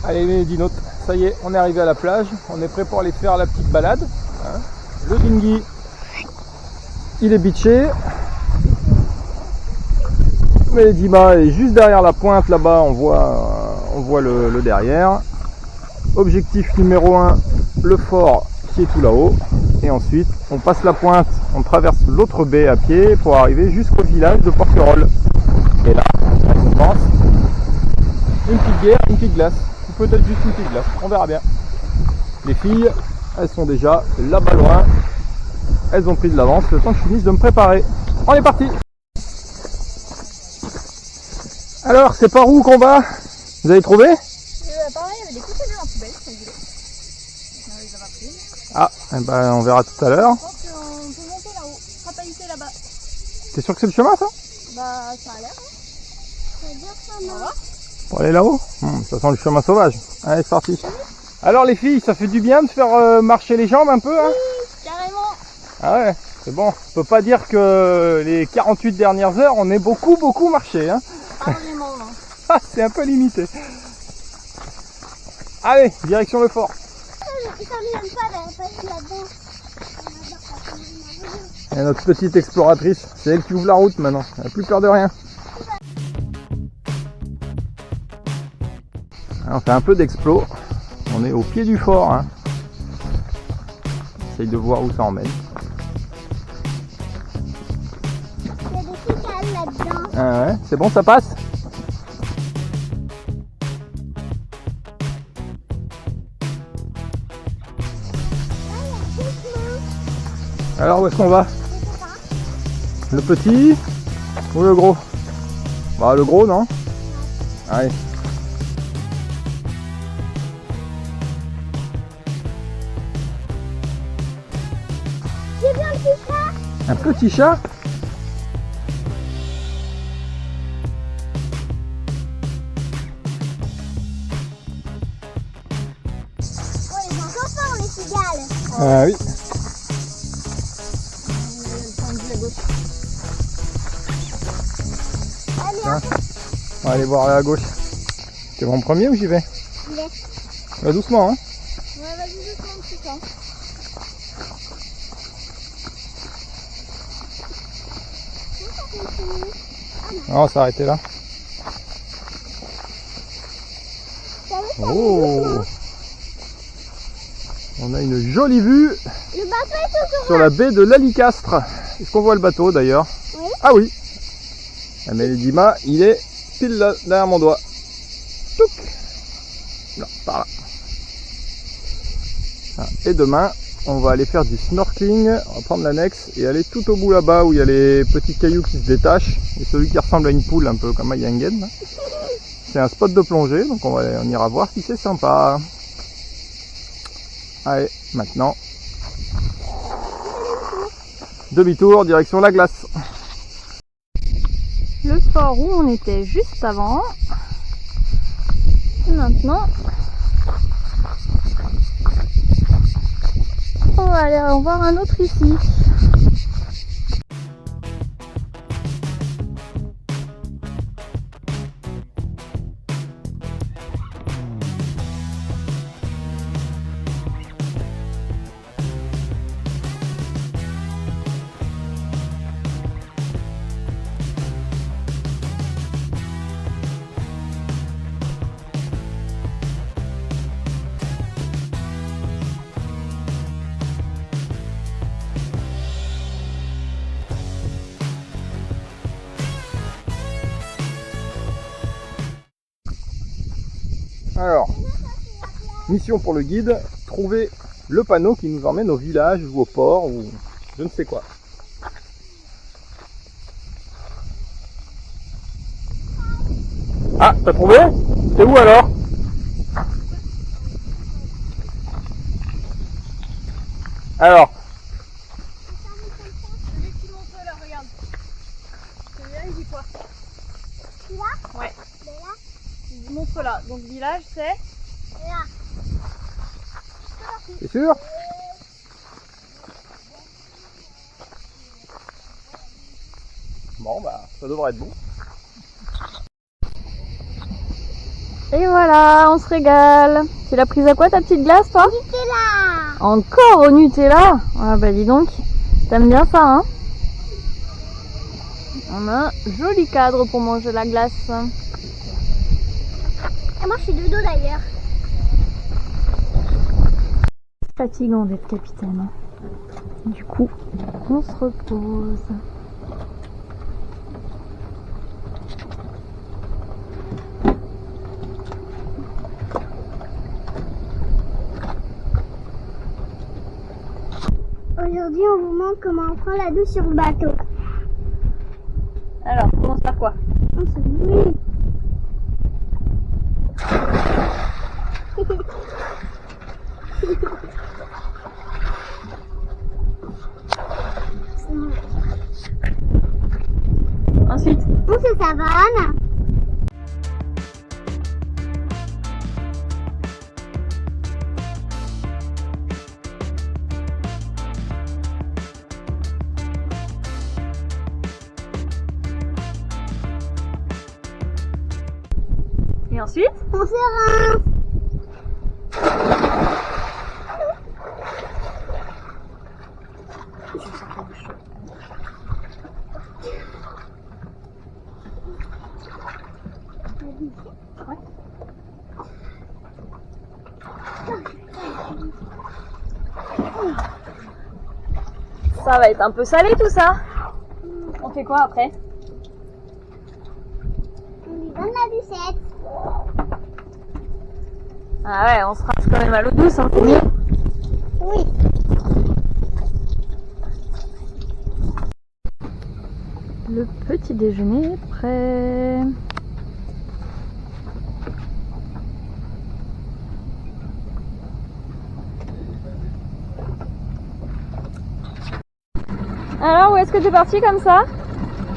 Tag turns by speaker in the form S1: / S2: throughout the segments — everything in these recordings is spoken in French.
S1: Allez les dinotes, ça y est, on est arrivé à la plage, on est prêt pour aller faire la petite balade. Hein. Le dinghy, il est beaché. Mais Dima est juste derrière la pointe là-bas, on voit le derrière. Objectif numéro 1, le fort qui est tout là-haut. Et ensuite, on passe la pointe, on traverse l'autre baie à pied pour arriver jusqu'au village de Porquerolles. Et là, on pense une petite bière, une petite glace. Ou peut-être juste une petite glace, on verra bien. Les filles, elles sont déjà là-bas loin. Elles ont pris de l'avance, le temps que je finisse de me préparer. On est parti! Alors, c'est par où qu'on va? Vous avez trouvé?
S2: Pareil, il y avait des couturiers dans la poubelle, si vous voulez. On les a pas pris.
S1: Ah, eh ben, on verra tout à l'heure.
S2: Je pense qu'on peut monter là-haut, rapalisser là-bas.
S1: T'es sûr que c'est le chemin, ça?
S2: Bah, ça a l'air. Hein. Ça veut dire ça, non?
S1: Pour aller là-haut? Ça sent le chemin sauvage. Allez, c'est parti. Alors, les filles, ça fait du bien de faire marcher les jambes un peu, hein?
S2: Oui, carrément.
S1: Ah ouais, c'est bon. On peut pas dire que les 48 dernières heures, on ait beaucoup marché, hein?
S2: Pas vraiment, non.
S1: Ah, c'est un peu limité. Allez, direction le fort.
S2: Ça ne vient pas d'aller passer là-dedans.
S1: Et notre petite exploratrice, c'est elle qui ouvre la route maintenant. Elle n'a plus peur de rien. Alors, on fait un peu d'explo. On est au pied du fort. Hein. On essaye de voir où ça emmène.
S2: Il y a des cicales là-dedans.
S1: Ah ouais, c'est bon, ça passe? Alors où est-ce qu'on va? Le petit ou le gros? Bah le gros non? Allez.
S2: J'ai vu un petit chat.
S1: Un petit chat?
S2: Oh, ils sont encore forts, les cigales.
S1: Ah oui.
S2: Allez,
S1: Tiens. On va aller voir à gauche. Tu vas en premier ou j'y vais?
S2: j'y vais.
S1: Va doucement hein.
S2: Ouais, vas-y, doucement, petit temps.
S1: Non, on va s'arrêter là. Oh! On a une jolie vue
S2: Le bateau est au
S1: sur la baie de l'Alicastre. Est-ce qu'on voit le bateau d'ailleurs?
S2: Oui.
S1: Ah oui. Ah, mais le Dima, il est pile là, derrière mon doigt. Touc. Là, par là. Ah, et demain, on va aller faire du snorkeling. On va prendre l'annexe et aller tout au bout là-bas où il y a les petits cailloux qui se détachent. Et celui qui ressemble à une poule, un peu comme à Yangen. C'est un spot de plongée, donc on ira voir si c'est sympa. Allez, maintenant, demi-tour, direction la glace.
S2: Le fort où on était juste avant. Et maintenant, on va aller en voir un autre ici.
S1: Alors, mission pour le guide, trouver le panneau qui nous emmène au village ou au port ou je ne sais quoi. Ah, t'as trouvé? C'est où alors? Alors,
S2: Celui qui monte là, regarde. Celui-là, il dit quoi? Celui-là? Ouais. Là? Il montre là. Donc village, c'est là.
S1: t'es sûr? Bon bah, ça devrait être bon.
S2: Et voilà, on se régale. Tu l'as prise à quoi ta petite glace, toi?
S3: Nutella.
S2: Encore au Nutella? Ah bah dis donc, t'aimes bien ça, hein? On a un joli cadre pour manger la glace.
S3: Et moi je suis de dos d'ailleurs.
S2: Fatigant d'être capitaine. Du coup, on se repose.
S3: Aujourd'hui on vous montre comment on prend la douche sur le bateau.
S2: Alors, on commence par quoi?
S3: On se mouille.
S2: Ensuite,
S3: On se savane.
S2: et ensuite,
S3: On se rince.
S2: ça va être un peu salé tout ça. On fait quoi après?
S3: On lui donne la douchette.
S2: Ah ouais, on se rince quand même à l'eau douce, hein, c'est mieux.
S3: Oui.
S2: Le petit déjeuner est prêt. Alors, où est-ce que t'es parti comme ça?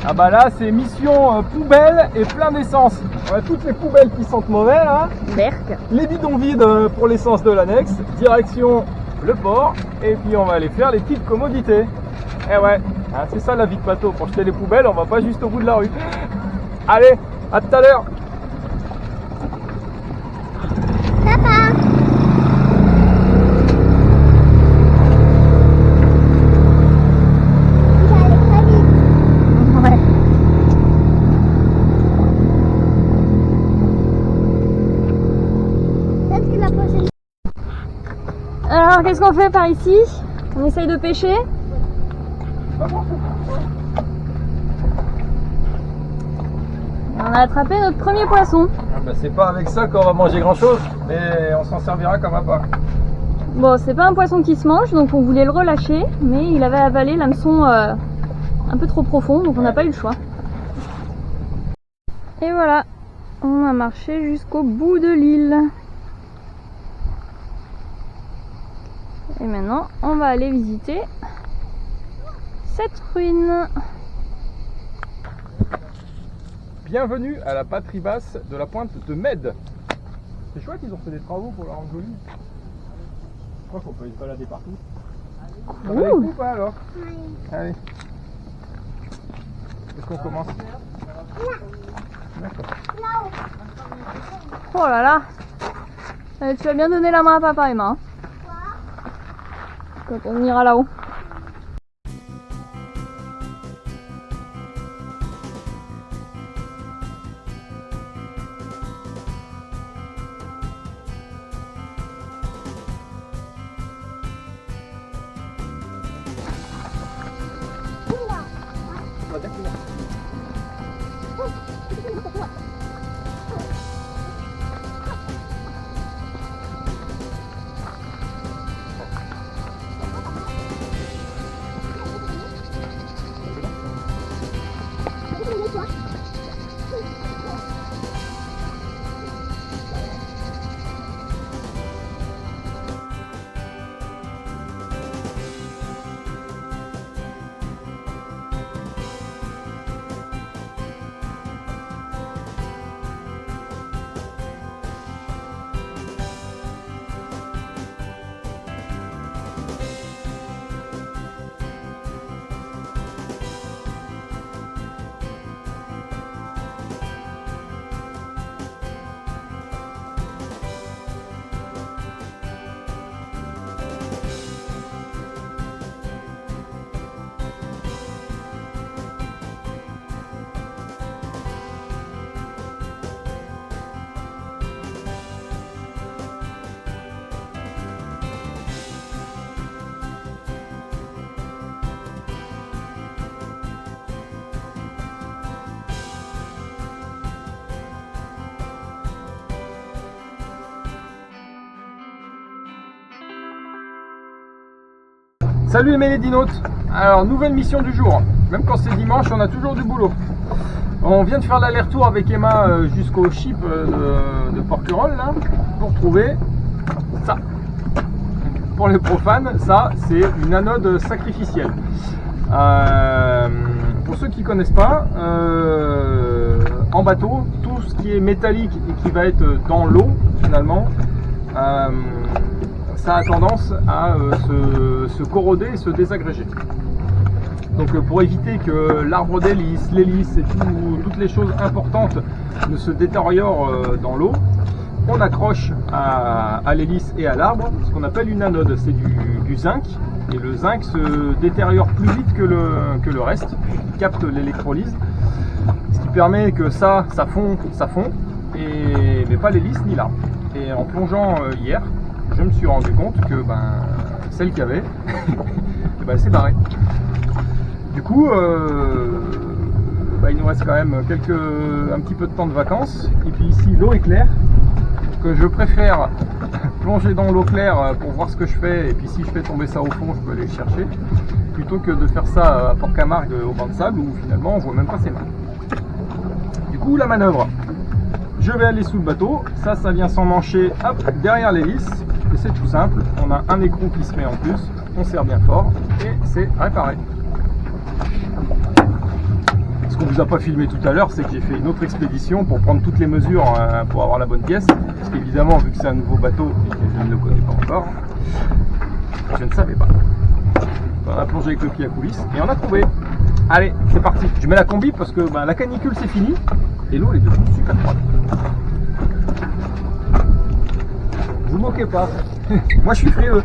S1: Ah bah là c'est mission poubelle et plein d'essence. On a toutes les poubelles qui sentent mauvais là.
S2: Berck.
S1: Les bidons vides pour l'essence de l'annexe. Direction le port. Et puis on va aller faire les petites commodités. Eh ouais, hein, c'est ça la vie de bateau. Pour jeter les poubelles, on va pas juste au bout de la rue. Allez, à tout à l'heure.
S3: Papa. J'allais très vite.
S2: Ouais.
S3: Peut-être que la prochaine.
S2: Alors, qu'est-ce qu'on fait par ici? On essaye de pêcher? On a attrapé notre premier poisson.
S1: Ah bah, c'est pas avec ça qu'on va manger grand chose, mais on s'en servira comme appât.
S2: Bon, c'est pas un poisson qui se mange, donc on voulait le relâcher, mais il avait avalé l'hameçon un peu trop profond, donc on n'a pas eu le choix. Et voilà, on a marché jusqu'au bout de l'île. Et maintenant, on va aller visiter cette ruine.
S1: Bienvenue à la patrie basse de la pointe de Med. C'est chouette, ils ont fait des travaux pour la rendre jolie. Je crois qu'on peut y se balader partout. Ça va avec vous ou pas alors? Allez. Est-ce qu'on commence? D'accord.
S2: Oh là là, tu vas bien donner la main à papa, Emma, hein, quand on ira là-haut.
S1: Salut les mélédinotes. Alors nouvelle mission du jour. Même quand c'est dimanche, on a toujours du boulot. On vient de faire l'aller-retour avec Emma jusqu'au chip de Porquerolles là, pour trouver ça. Pour les profanes, ça c'est une anode sacrificielle. Pour ceux qui ne connaissent pas, en bateau, tout ce qui est métallique et qui va être dans l'eau finalement, ça a tendance à se corroder et se désagréger. Donc pour éviter que l'arbre d'hélice, l'hélice et toutes les choses importantes ne se détériorent dans l'eau, on accroche à l'hélice et à l'arbre ce qu'on appelle une anode. C'est du zinc, et le zinc se détériore plus vite que le reste, il capte l'électrolyse, ce qui permet que ça fond, mais pas l'hélice ni l'arbre. Et en plongeant hier, je me suis rendu compte que celle qu'il y avait, elle s'est barrée. Du coup, il nous reste quand même un petit peu de temps de vacances. Et puis ici, l'eau est claire. Que je préfère plonger dans l'eau claire pour voir ce que je fais. Et puis si je fais tomber ça au fond, je peux aller le chercher. Plutôt que de faire ça à Port-Camargue au banc de sable où finalement on voit même pas ses mains. Du coup, la manœuvre. Je vais aller sous le bateau. Ça vient s'emmancher derrière l'hélice. Et c'est tout simple. On a un écrou qui se met en plus. On serre bien fort. Et c'est réparé. Ce qu'on vous a pas filmé tout à l'heure, c'est que j'ai fait une autre expédition pour prendre toutes les mesures pour avoir la bonne pièce. Parce qu'évidemment, vu que c'est un nouveau bateau et que je ne le connais pas encore, je ne savais pas. On a plongé avec le pied à coulisses et on a trouvé. Allez, c'est parti. Je mets la combi parce que la canicule c'est fini et l'eau est devenue super froide. Vous moquez pas. Moi je suis frileux.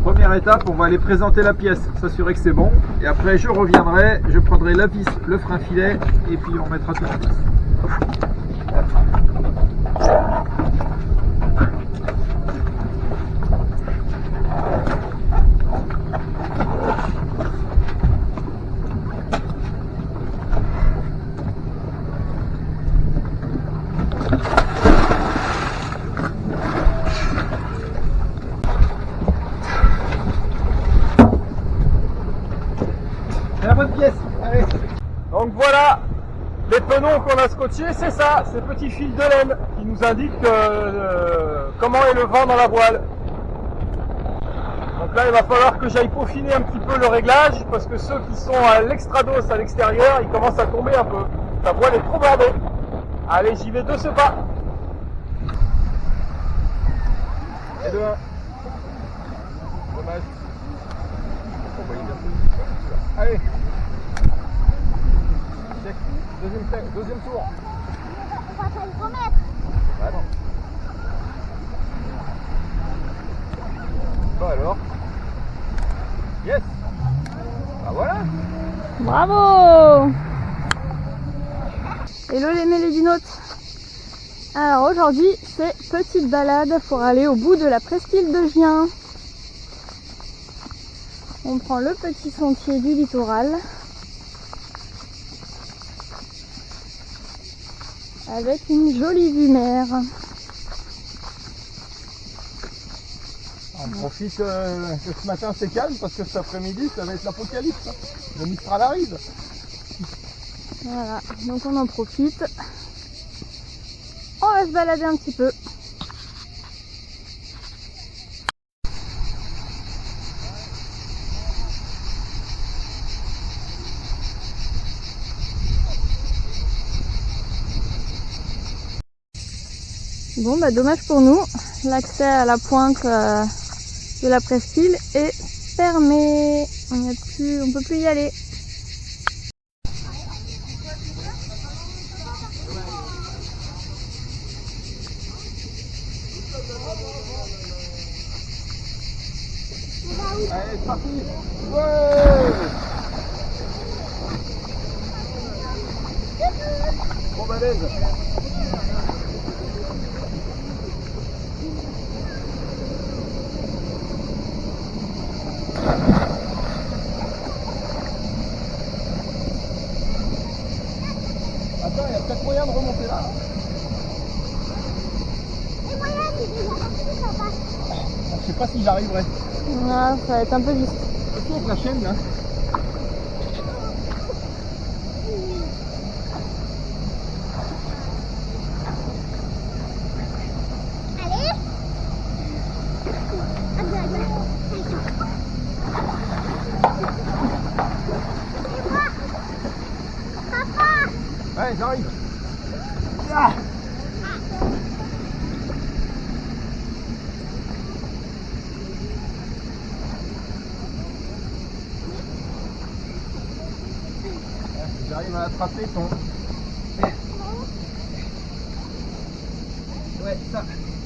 S1: Première étape, on va aller présenter la pièce, s'assurer que c'est bon. Et après, je reviendrai, je prendrai la vis, le frein filet, et puis on mettra tout en place. La bonne pièce, allez. Donc voilà, les penons qu'on a scotchés, c'est ça, ces petits fils de laine qui nous indiquent comment est le vent dans la voile. Donc là, il va falloir que j'aille peaufiner un petit peu le réglage parce que ceux qui sont à l'extrados à l'extérieur, ils commencent à tomber un peu. La voile est trop bordée. Allez, j'y vais de ce pas. Et de 1. Dommage. Allez. Check. Deuxième tour.
S3: On va pas le remettre.
S1: Ah non. Bah alors. Yes. Bah voilà.
S2: Bravo! Hello les mélédinotes. Alors aujourd'hui, c'est petite balade pour aller au bout de la presqu'île de Gien. On prend le petit sentier du littoral avec une jolie vue mer.
S1: On profite que ce matin c'est calme parce que cet après-midi ça va être l'apocalypse. Le Mistral arrive.
S2: Voilà, donc on en profite. On va se balader un petit peu. Bon bah dommage pour nous, l'accès à la pointe de la presqu'île est fermé, on peut plus y aller.
S1: Allez, c'est parti. Ouais. Trop balèze. Attends, il y a peut-être moyen de remonter là. je sais pas si j'arriverai.
S2: Ah, ça va être un peu juste.
S1: Surtout avec la chaîne là.
S3: Allez.
S1: Ouais, j'arrive. Ah. J'arrive à attraper ton... Ouais, ça,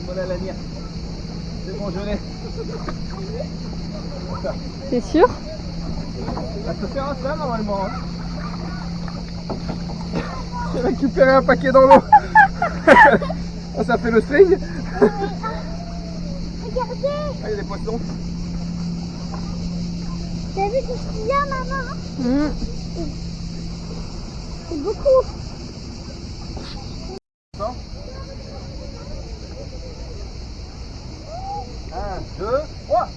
S1: voilà la mienne. C'est bon, je l'ai.
S2: T'es sûr?
S1: Ça peut faire un ça normalement. Hein. J'ai récupéré un paquet dans l'eau. Ah, ça fait le string.
S3: Regardez.
S1: Ah, il y a des poissons.
S3: T'as vu tout ce qu'il y a, maman? C'est beaucoup.
S1: Non. 1, 2, 3.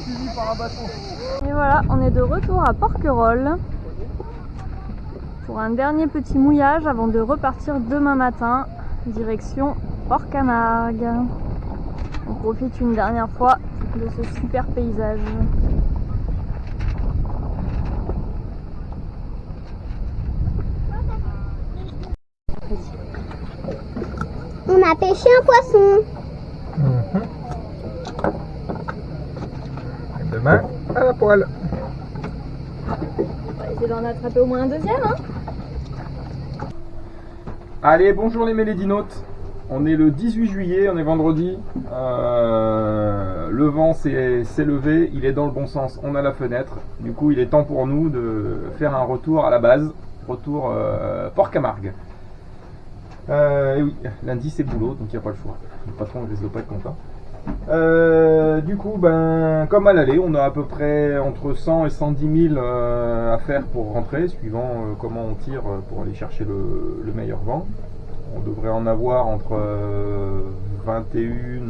S1: Suivi par un bâton.
S2: Et voilà, on est de retour à Porquerolles pour un dernier petit mouillage avant de repartir demain matin, direction Port-Camargue. On profite une dernière fois de ce super paysage.
S3: On a pêché un poisson.
S1: Demain, à la poêle.
S2: On va essayer d'en attraper au moins un deuxième. Hein.
S1: Allez, bonjour les mélédinotes. On est le 18 juillet, on est vendredi. Le vent s'est levé, il est dans le bon sens, on a la fenêtre. Du coup, il est temps pour nous de faire un retour à la base. Retour Port-Camargue. Et oui, lundi c'est boulot, donc il n'y a pas le choix. Le patron risque de pas être content. Du coup, ben, comme à l'aller, on a à peu près entre 100 et 110 000 à faire pour rentrer, suivant comment on tire pour aller chercher le meilleur vent. On devrait en avoir entre 21 et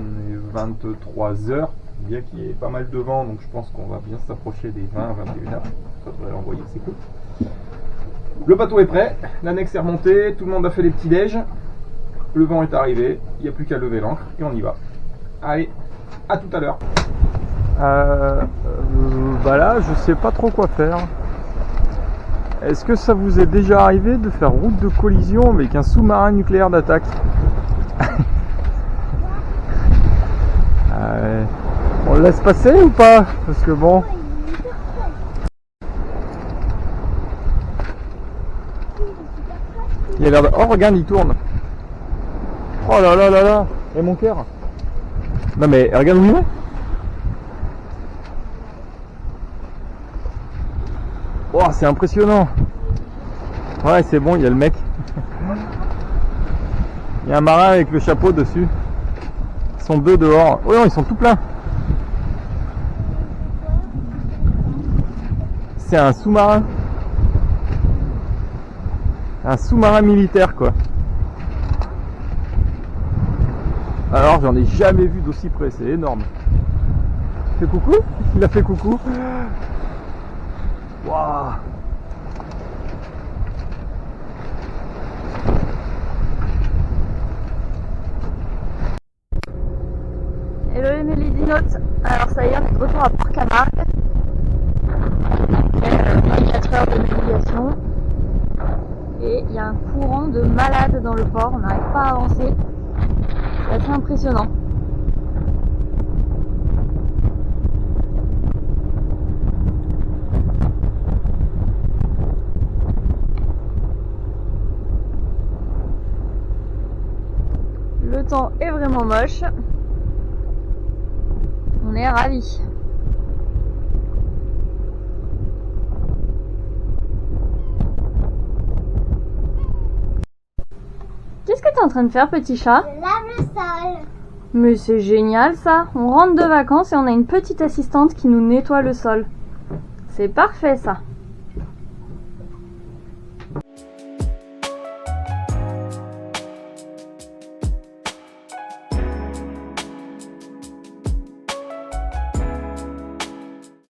S1: 23 heures, bien qu'il y ait pas mal de vent, donc je pense qu'on va bien s'approcher des 20-21 heures. Ça devrait l'envoyer, c'est cool. Le bateau est prêt, l'annexe est remontée, tout le monde a fait les petits déj, le vent est arrivé, il n'y a plus qu'à lever l'ancre et on y va. Allez, à tout à l'heure.
S4: Bah là, je sais pas trop quoi faire. Est-ce que ça vous est déjà arrivé de faire route de collision avec un sous-marin nucléaire d'attaque? On le laisse passer ou pas? Parce que bon... Il a l'air de... Oh, regarde, il tourne. Oh là là là là. Et mon cœur. Non mais regarde où il est. Oh, c'est impressionnant. Ouais, c'est bon, il y a le mec. Il y a un marin avec le chapeau dessus. Ils sont deux dehors. Oh non, ils sont tout pleins. C'est un sous-marin. Un sous-marin militaire, quoi. Alors, j'en ai jamais vu d'aussi près, c'est énorme. Il fait coucou? Il a fait coucou. Waouh.
S2: Hello les mélédinotes. Alors ça y est, on est de retour à Port-Camargue. Après 24 heures de navigation. Et il y a un courant de malade dans le port, on n'arrive pas à avancer. C'est assez impressionnant. Le temps est vraiment moche. On est ravis. t'es en train de faire, petit chat?
S3: Je lave le sol.
S2: Mais c'est génial ça. On rentre de vacances et on a une petite assistante qui nous nettoie le sol. C'est parfait ça.